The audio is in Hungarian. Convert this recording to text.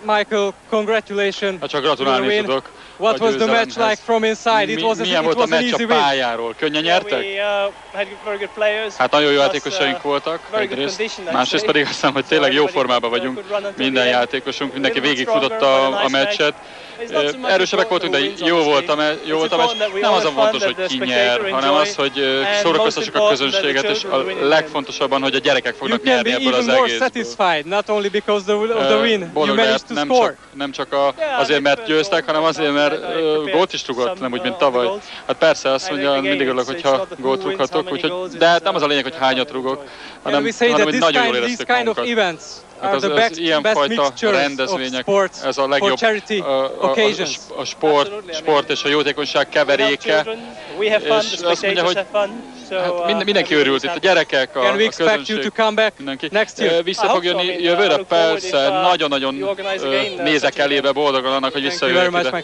Michael, congratulations. Hát csak gratulálni tudok. What was the match like from inside? Milyen volt a meccs a pályáról? Könnyen nyertek? Hát nagyon jó játékosaink voltak egyrészt, másrészt pedig azt hiszem, hogy tényleg jó formában vagyunk. Minden játékosunk, mindenki végigfutotta a meccset. Erősebbek voltunk, de jó volt a meccs. Nem az a fontos, hogy ki nyer, hanem az, hogy szórakoztassuk a közönséget, és a legfontosabban, hogy a gyerekek fognak nyerni ebből az egészből. Boldog lehet nem csak azért, mert győztek, hanem azért, mert gólt is rúgott, nem úgy, mint tavaly. Hát persze, azt mondja, mindig örülök, hogyha gólt rúghatok, de nem az a lényeg, hogy hányat rúgok, hanem hogy nagyon jól éreztük magunkat. Hát az ilyenfajta rendezvények, ez a legjobb a sport és a jótékonyság keveréke, és azt mondja, hogy hát mindenki örült, itt a gyerekek, a közönség, mindenki. Vissza fog jönni jövőre? Persze, nagyon-nagyon nézek elébe boldogan annak, hogy visszajövök ide.